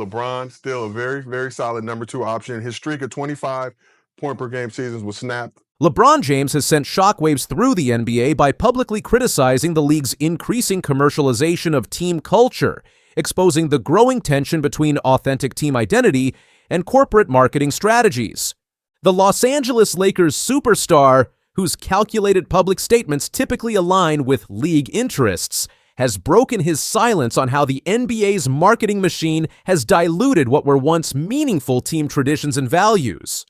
LeBron, still a very, very solid number 2 option. His streak of 25 point per game seasons was snapped. LeBron James has sent shockwaves through the NBA by publicly criticizing the league's increasing commercialization of team culture, exposing the growing tension between authentic team identity and corporate marketing strategies. The Los Angeles Lakers superstar, whose calculated public statements typically align with league interests, has broken his silence on how the NBA's marketing machine has diluted what were once meaningful team traditions and values.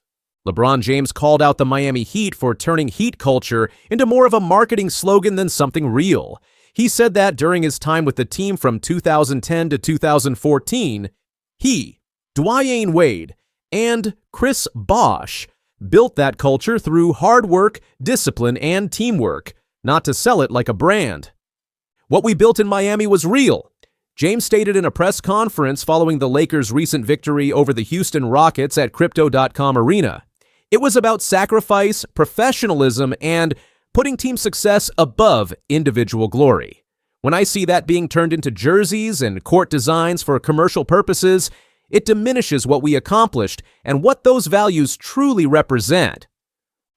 LeBron James called out the Miami Heat for turning heat culture into more of a marketing slogan than something real. He said that during his time with the team from 2010 to 2014, he, Dwyane Wade, and Chris Bosh built that culture through hard work, discipline, and teamwork, not to sell it like a brand. What we built in Miami was real, James stated in a press conference following the Lakers' recent victory over the Houston Rockets at Crypto.com Arena. It was about sacrifice, professionalism, and putting team success above individual glory. When I see that being turned into jerseys and court designs for commercial purposes, it diminishes what we accomplished and what those values truly represent.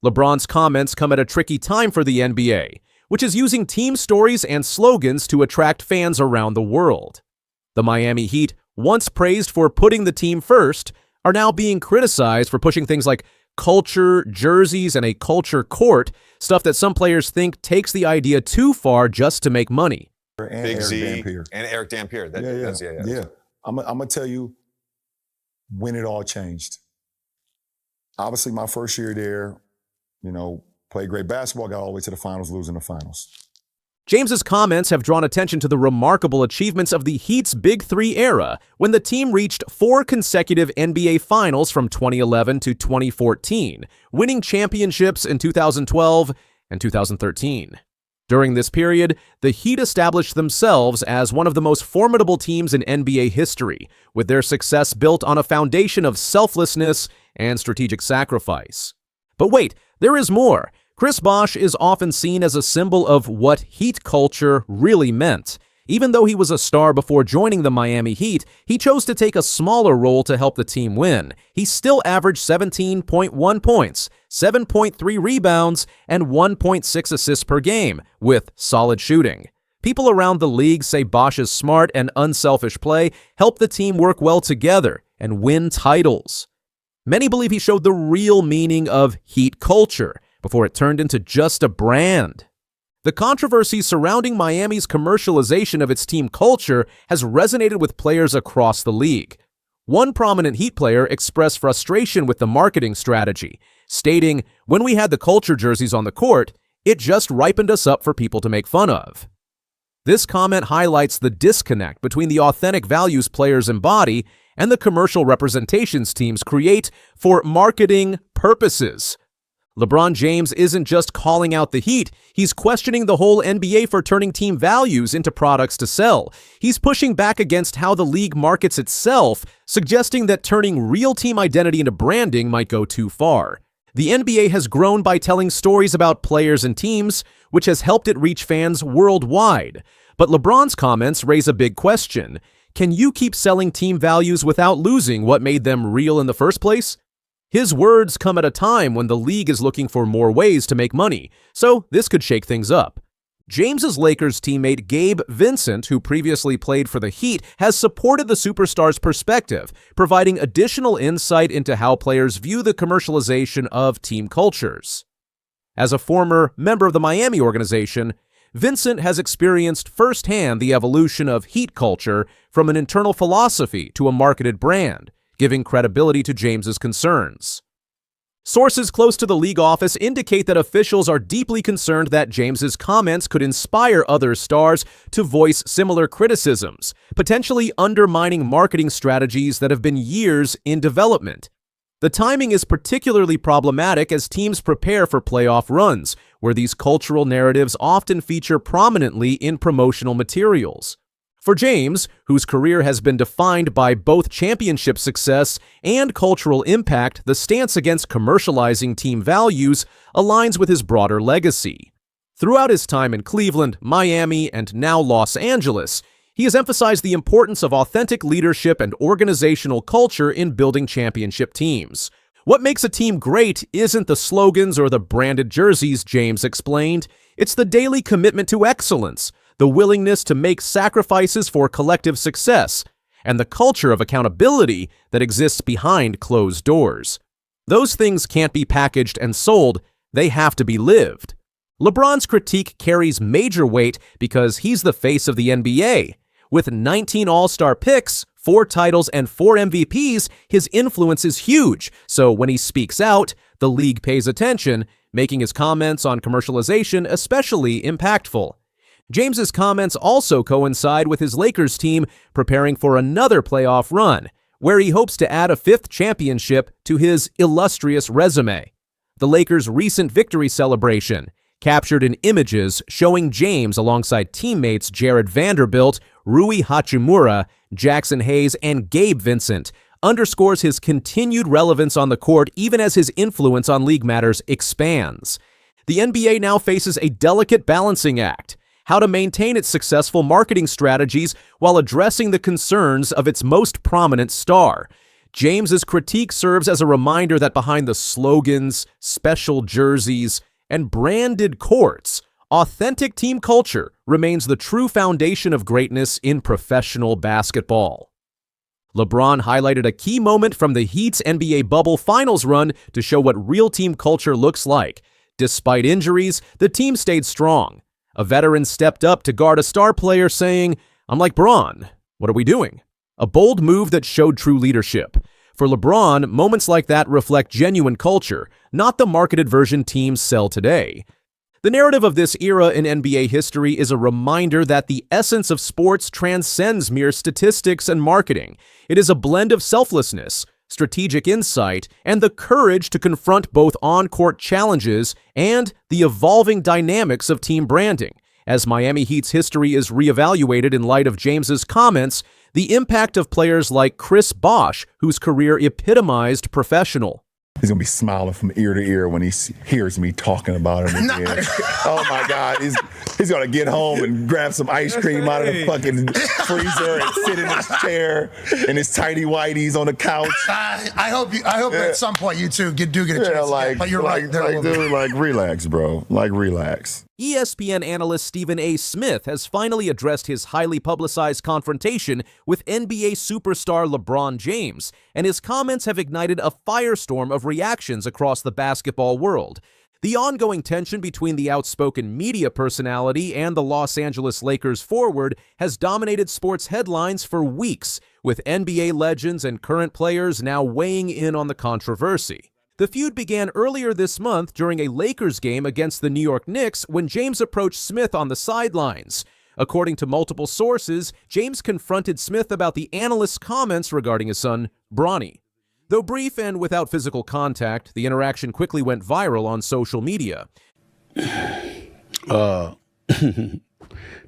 LeBron's comments come at a tricky time for the NBA, which is using team stories and slogans to attract fans around the world. The Miami Heat, once praised for putting the team first, are now being criticized for pushing things like culture, jerseys, and a culture court, stuff that some players think takes the idea too far just to make money. And Big Eric Z Dampier. and Eric Dampier. Yeah. I'm going to tell you when it all changed. Obviously, my first year there, played great basketball, got all the way to the finals, losing the finals. James's comments have drawn attention to the remarkable achievements of the Heat's Big Three era, when the team reached 4 consecutive NBA Finals from 2011 to 2014, winning championships in 2012 and 2013. During this period, the Heat established themselves as one of the most formidable teams in NBA history, with their success built on a foundation of selflessness and strategic sacrifice. But wait, there is more. Chris Bosh is often seen as a symbol of what Heat culture really meant. Even though he was a star before joining the Miami Heat, he chose to take a smaller role to help the team win. He still averaged 17.1 points, 7.3 rebounds, and 1.6 assists per game, with solid shooting. People around the league say Bosh's smart and unselfish play helped the team work well together and win titles. Many believe he showed the real meaning of Heat culture before it turned into just a brand. The controversy surrounding Miami's commercialization of its team culture has resonated with players across the league. One prominent Heat player expressed frustration with the marketing strategy, stating, "When we had the culture jerseys on the court, it just ripened us up for people to make fun of." This comment highlights the disconnect between the authentic values players embody and the commercial representations teams create for marketing purposes. LeBron James isn't just calling out the Heat, he's questioning the whole NBA for turning team values into products to sell. He's pushing back against how the league markets itself, suggesting that turning real team identity into branding might go too far. The NBA has grown by telling stories about players and teams, which has helped it reach fans worldwide. But LeBron's comments raise a big question. Can you keep selling team values without losing what made them real in the first place? His words come at a time when the league is looking for more ways to make money, so this could shake things up. James's Lakers teammate Gabe Vincent, who previously played for the Heat, has supported the superstar's perspective, providing additional insight into how players view the commercialization of team cultures. As a former member of the Miami organization, Vincent has experienced firsthand the evolution of Heat culture from an internal philosophy to a marketed brand, giving credibility to James's concerns. Sources close to the league office indicate that officials are deeply concerned that James's comments could inspire other stars to voice similar criticisms, potentially undermining marketing strategies that have been years in development. The timing is particularly problematic as teams prepare for playoff runs, where these cultural narratives often feature prominently in promotional materials. For James, whose career has been defined by both championship success and cultural impact, the stance against commercializing team values aligns with his broader legacy. Throughout his time in Cleveland, Miami, and now Los Angeles, He has emphasized the importance of authentic leadership and organizational culture in building championship teams. What makes a team great isn't the slogans or the branded jerseys, James explained. It's the daily commitment to excellence, the willingness to make sacrifices for collective success, and the culture of accountability that exists behind closed doors. Those things can't be packaged and sold, they have to be lived. LeBron's critique carries major weight because he's the face of the NBA. With 19 All-Star picks, 4 titles, and 4 MVPs, his influence is huge, so when he speaks out, the league pays attention, making his comments on commercialization especially impactful. James's comments also coincide with his Lakers team preparing for another playoff run, where he hopes to add a 5th championship to his illustrious resume. The Lakers' recent victory celebration, captured in images showing James alongside teammates Jared Vanderbilt, Rui Hachimura, Jackson Hayes, and Gabe Vincent, underscores his continued relevance on the court even as his influence on league matters expands. The NBA now faces a delicate balancing act: how to maintain its successful marketing strategies while addressing the concerns of its most prominent star. James's critique serves as a reminder that behind the slogans, special jerseys, and branded courts, authentic team culture remains the true foundation of greatness in professional basketball. LeBron highlighted a key moment from the Heat's NBA bubble finals run to show what real team culture looks like. Despite injuries, the team stayed strong. A veteran stepped up to guard a star player, saying, "I'm like Bron. What are we doing?" A bold move that showed true leadership. For LeBron, moments like that reflect genuine culture, not the marketed version teams sell today. The narrative of this era in NBA history is a reminder that the essence of sports transcends mere statistics and marketing. It is a blend of selflessness, strategic insight, and the courage to confront both on-court challenges and the evolving dynamics of team branding. As Miami Heat's history is reevaluated in light of James's comments, the impact of players like Chris Bosh, whose career epitomized professional. He's going to be smiling from ear to ear when he hears me talking about him again. Oh, my God. He's going to get home and grab some ice cream out of the fucking freezer and sit in his chair in his tighty whities on the couch. I hope at some point you two do get a chance. But you're right. Dude, relax, bro. Relax. ESPN analyst Stephen A. Smith has finally addressed his highly publicized confrontation with NBA superstar LeBron James, and his comments have ignited a firestorm of reactions across the basketball world. The ongoing tension between the outspoken media personality and the Los Angeles Lakers forward has dominated sports headlines for weeks, with NBA legends and current players now weighing in on the controversy. The feud began earlier this month during a Lakers game against the New York Knicks when James approached Smith on the sidelines. According to multiple sources, James confronted Smith about the analyst's comments regarding his son, Bronny. Though brief and without physical contact, the interaction quickly went viral on social media. Tidy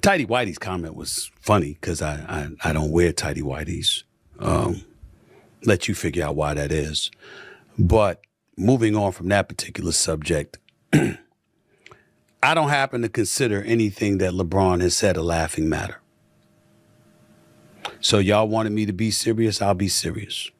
Whitey's comment was funny because I don't wear tidy Whiteys. Let you figure out why that is. But moving on from that particular subject, I don't happen to consider anything that LeBron has said a laughing matter. So y'all wanted me to be serious, I'll be serious.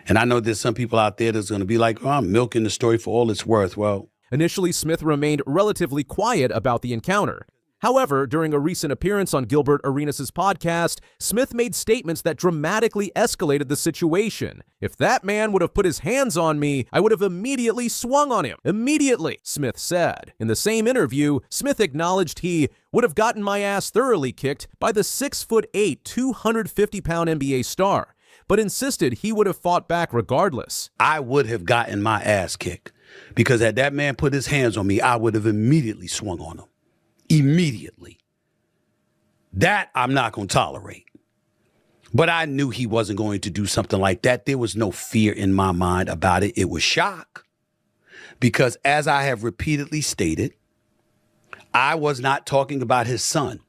And I know there's some people out there that's going to be like, "Oh, I'm milking the story for all it's worth." Well, initially, Smith remained relatively quiet about the encounter. However, during a recent appearance on Gilbert Arenas' podcast, Smith made statements that dramatically escalated the situation. "If that man would have put his hands on me, I would have immediately swung on him. Immediately," Smith said. In the same interview, Smith acknowledged he would have gotten my ass thoroughly kicked by the 6'8", 250-pound NBA star, but insisted he would have fought back regardless. I would have gotten my ass kicked because had that man put his hands on me, I would have immediately swung on him. Immediately. That I'm not going to tolerate. But I knew he wasn't going to do something like that. There was no fear in my mind about it. It was shock. Because as I have repeatedly stated, I was not talking about his son.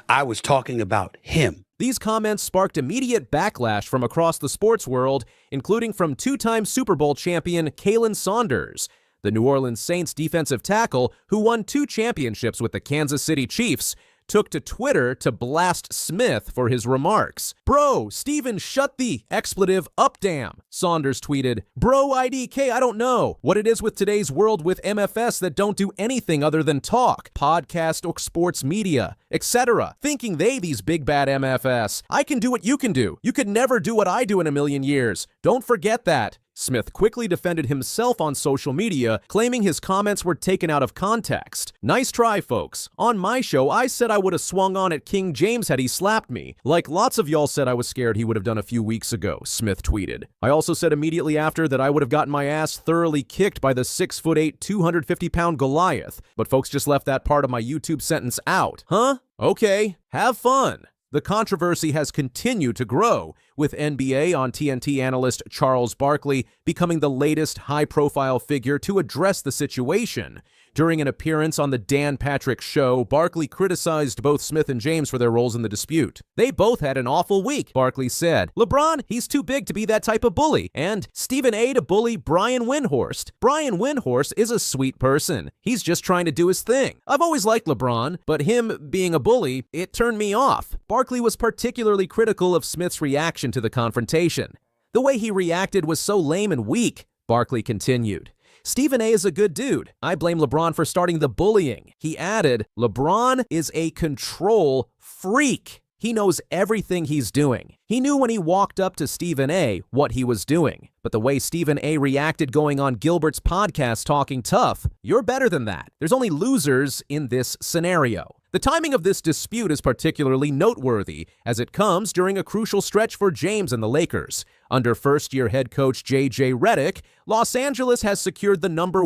I was talking about him. These comments sparked immediate backlash from across the sports world, including from two-time Super Bowl champion Kalen Saunders, the New Orleans Saints defensive tackle who won 2 championships with the Kansas City Chiefs, took to Twitter to blast Smith for his remarks. "Bro, Steven, shut the expletive up damn," Saunders tweeted. "Bro, IDK, I don't know what it is with today's world with MFS that don't do anything other than talk, podcast or sports media, etc. Thinking these big bad MFS. I can do what you can do. You could never do what I do in a million years. Don't forget that." Smith quickly defended himself on social media, claiming his comments were taken out of context. "Nice try, folks. On my show, I said I would have swung on at King James had he slapped me, like lots of y'all said I was scared he would have done a few weeks ago," Smith tweeted. "I also said immediately after that I would have gotten my ass thoroughly kicked by the 6'8", 250-pound Goliath, but folks just left that part of my YouTube sentence out. Huh? Okay, have fun." The controversy has continued to grow, with NBA on TNT analyst Charles Barkley becoming the latest high-profile figure to address the situation. During an appearance on the Dan Patrick Show, Barkley criticized both Smith and James for their roles in the dispute. "They both had an awful week," Barkley said. "LeBron, he's too big to be that type of bully. And Stephen A. to bully Brian Windhorst. Brian Windhorst is a sweet person. He's just trying to do his thing. I've always liked LeBron, but him being a bully, it turned me off." Barkley was particularly critical of Smith's reaction to the confrontation. "The way he reacted was so lame and weak," Barkley continued. "Stephen A. is a good dude. I blame LeBron for starting the bullying." He added, "LeBron is a control freak. He knows everything he's doing. He knew when he walked up to Stephen A. what he was doing. But the way Stephen A. reacted going on Gilbert's podcast talking tough, you're better than that. There's only losers in this scenario." The timing of this dispute is particularly noteworthy, as it comes during a crucial stretch for James and the Lakers. Under first-year head coach J.J. Redick, Los Angeles has secured the number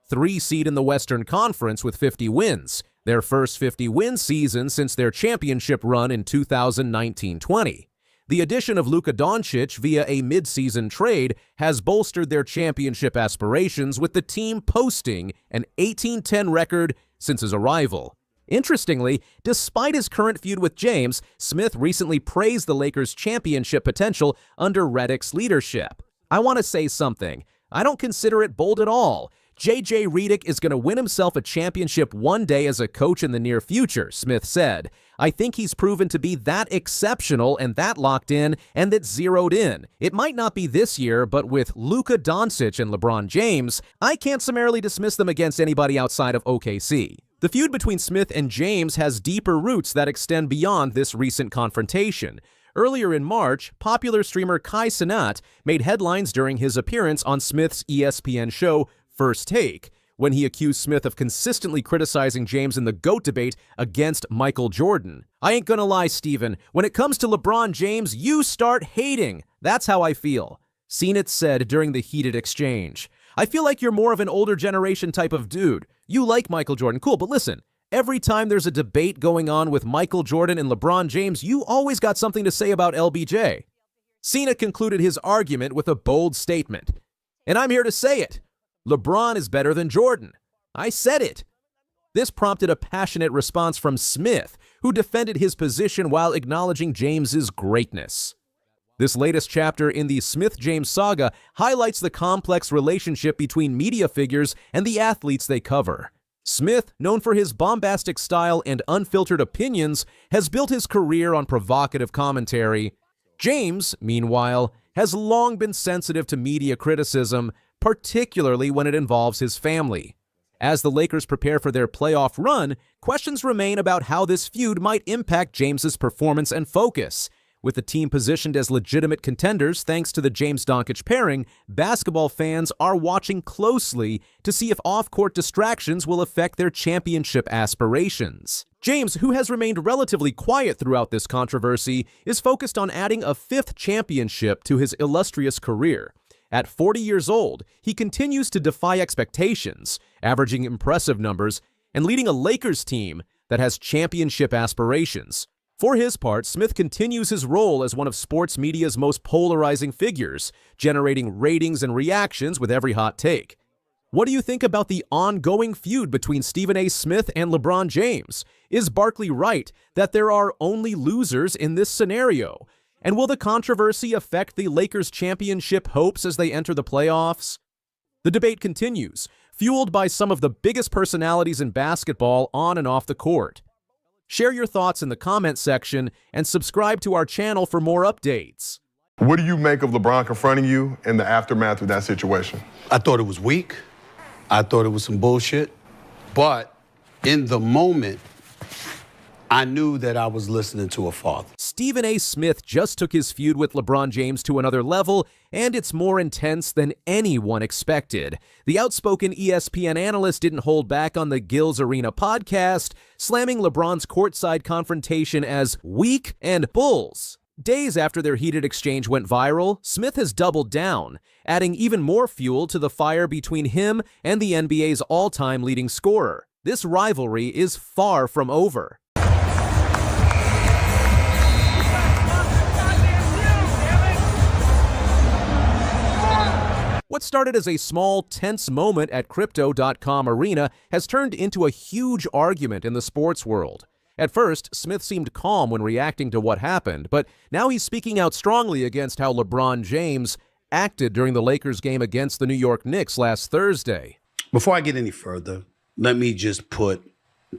3 seed in the Western Conference with 50 wins, their first 50-win season since their championship run in 2019-20. The addition of Luka Doncic via a mid-season trade has bolstered their championship aspirations, with the team posting an 18-10 record since his arrival. Interestingly, despite his current feud with James, Smith recently praised the Lakers' championship potential under Redick's leadership. "I want to say something. I don't consider it bold at all. J.J. Redick is going to win himself a championship one day as a coach in the near future," Smith said. "I think he's proven to be that exceptional and that locked in and that zeroed in. It might not be this year, but with Luka Doncic and LeBron James, I can't summarily dismiss them against anybody outside of OKC." The feud between Smith and James has deeper roots that extend beyond this recent confrontation. Earlier in March, popular streamer Kai Cenat made headlines during his appearance on Smith's ESPN show First Take, when he accused Smith of consistently criticizing James in the GOAT debate against Michael Jordan. "I ain't gonna lie, Steven. When it comes to LeBron James, you start hating. That's how I feel," Cenat said during the heated exchange. "I feel like you're more of an older generation type of dude. You like Michael Jordan, cool, but listen, every time there's a debate going on with Michael Jordan and LeBron James, you always got something to say about LBJ." Cenat concluded his argument with a bold statement. "And I'm here to say it. LeBron is better than Jordan. I said it." This prompted a passionate response from Smith, who defended his position while acknowledging James's greatness. This latest chapter in the Smith-James saga highlights the complex relationship between media figures and the athletes they cover. Smith, known for his bombastic style and unfiltered opinions, has built his career on provocative commentary. James, meanwhile, has long been sensitive to media criticism, particularly when it involves his family. As the Lakers prepare for their playoff run, questions remain about how this feud might impact James's performance and focus. With the team positioned as legitimate contenders thanks to the James-Doncic pairing, basketball fans are watching closely to see if off-court distractions will affect their championship aspirations. James, who has remained relatively quiet throughout this controversy, is focused on adding a 5th championship to his illustrious career. At 40 years old, he continues to defy expectations, averaging impressive numbers and leading a Lakers team that has championship aspirations. For his part, Smith continues his role as one of sports media's most polarizing figures, generating ratings and reactions with every hot take. What do you think about the ongoing feud between Stephen A. Smith and LeBron James? Is Barkley right that there are only losers in this scenario? And will the controversy affect the Lakers' championship hopes as they enter the playoffs? The debate continues, fueled by some of the biggest personalities in basketball on and off the court. Share your thoughts in the comment section and subscribe to our channel for more updates. What do you make of LeBron confronting you in the aftermath of that situation? I thought it was weak. I thought it was some bullshit. But in the moment, I knew that I was listening to a father. Stephen A. Smith just took his feud with LeBron James to another level, and it's more intense than anyone expected. The outspoken ESPN analyst didn't hold back on the Gills Arena podcast, slamming LeBron's courtside confrontation as weak and bulls. Days after their heated exchange went viral, Smith has doubled down, adding even more fuel to the fire between him and the NBA's all-time leading scorer. This rivalry is far from over. What started as a small, tense moment at Crypto.com Arena has turned into a huge argument in the sports world. At first, Smith seemed calm when reacting to what happened, but now he's speaking out strongly against how LeBron James acted during the Lakers game against the New York Knicks last Thursday. Before I get any further, let me just put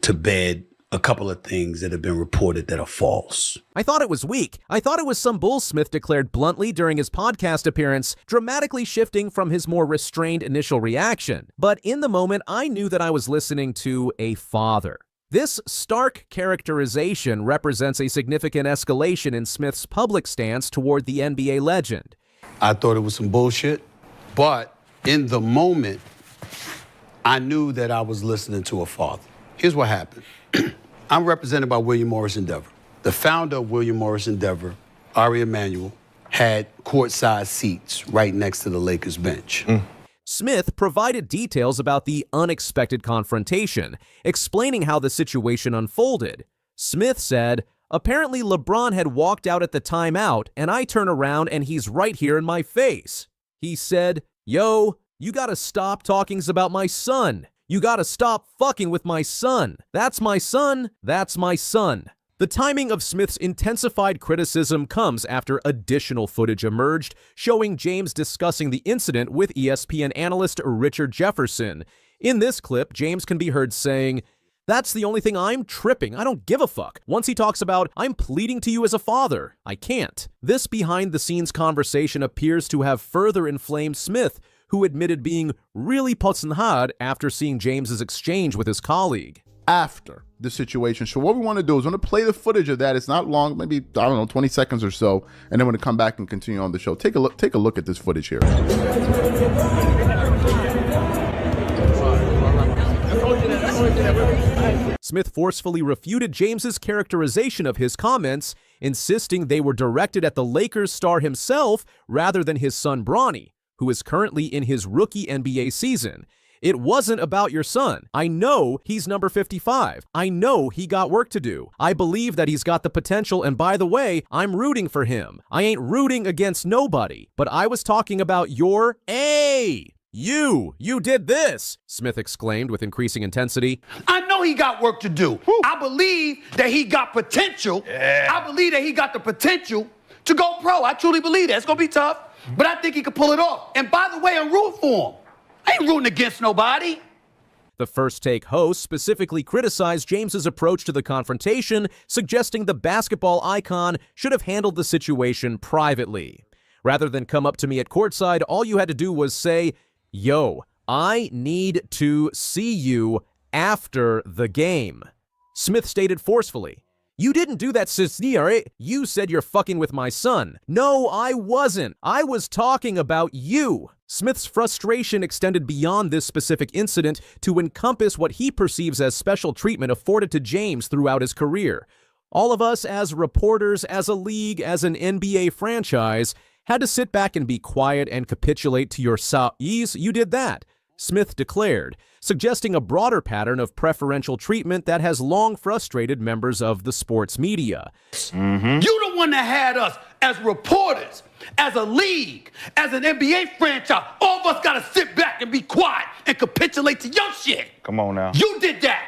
to bed a couple of things that have been reported that are false. I thought it was weak. I thought it was some bull, Smith declared bluntly during his podcast appearance, dramatically shifting from his more restrained initial reaction. But in the moment, I knew that I was listening to a father. This stark characterization represents a significant escalation in Smith's public stance toward the NBA legend. I thought it was some bullshit, but in the moment, I knew that I was listening to a father. Here's what happened. I'm represented by William Morris Endeavor. The founder of William Morris Endeavor, Ari Emanuel, had courtside seats right next to the Lakers bench. Smith provided details about the unexpected confrontation, explaining how the situation unfolded. Smith said, "Apparently LeBron had walked out at the timeout, and I turn around and he's right here in my face. He said, 'Yo, you gotta stop talkings about my son. You gotta stop fucking with my son. That's my son. That's my son.'" The timing of Smith's intensified criticism comes after additional footage emerged, showing James discussing the incident with ESPN analyst Richard Jefferson. In this clip, James can be heard saying, "That's the only thing I'm tripping. I don't give a fuck." Once he talks about, "I'm pleading to you as a father. I can't." This behind-the-scenes conversation appears to have further inflamed Smith, who admitted being really putzing hard after seeing James's exchange with his colleague. After the situation. So what we want to do is want to play the footage of that. It's not long, maybe, I don't know, 20 seconds or so, and then we're going to come back and continue on the show. Take a look at this footage here. Smith forcefully refuted James's characterization of his comments, insisting they were directed at the Lakers star himself rather than his son Bronny, who is currently in his rookie NBA season. "It wasn't about your son. I know he's number 55. I know he got work to do. I believe that he's got the potential, and by the way, I'm rooting for him. I ain't rooting against nobody. But I was talking about your You did this," Smith exclaimed with increasing intensity. I know he got work to do. I believe that he got potential. I believe that he got the potential to go pro. I truly believe that. It's going to be tough, but I think he could pull it off. And by the way, I'm rooting for him. I ain't rooting against nobody. The First Take host specifically criticized James's approach to the confrontation, suggesting the basketball icon should have handled the situation privately. Rather than come up to me at courtside, all you had to do was say, "Yo, I need to see you after the game." Smith stated forcefully, "You didn't do that, Cisniere. You said you're fucking with my son." "No, I wasn't. I was talking about you." Smith's frustration extended beyond this specific incident to encompass what he perceives as special treatment afforded to James throughout his career. All of us as reporters, as a league, as an NBA franchise, had to sit back and be quiet and capitulate to your size. You did that, Smith declared, suggesting a broader pattern of preferential treatment that has long frustrated members of the sports media. You the one that had us as reporters, as a league, as an NBA franchise. All of us got to sit back and be quiet and capitulate to your shit. Come on now. You did that.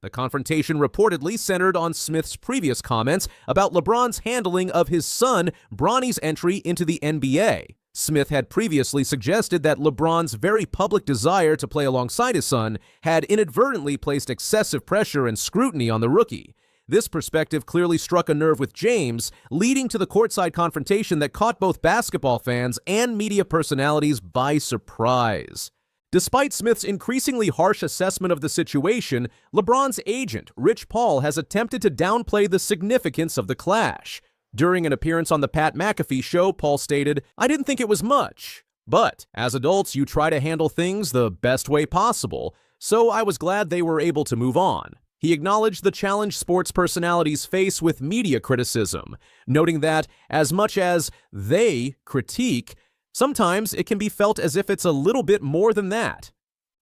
The confrontation reportedly centered on Smith's previous comments about LeBron's handling of his son Bronny's entry into the NBA. Smith had previously suggested that LeBron's very public desire to play alongside his son had inadvertently placed excessive pressure and scrutiny on the rookie. This perspective clearly struck a nerve with James, leading to the courtside confrontation that caught both basketball fans and media personalities by surprise. Despite Smith's increasingly harsh assessment of the situation, LeBron's agent, Rich Paul, has attempted to downplay the significance of the clash. During an appearance on the Pat McAfee show, Paul stated, "I didn't think it was much. But as adults, you try to handle things the best way possible, so I was glad they were able to move on." He acknowledged the challenge sports personalities face with media criticism, noting that as much as they critique, sometimes it can be felt as if it's a little bit more than that.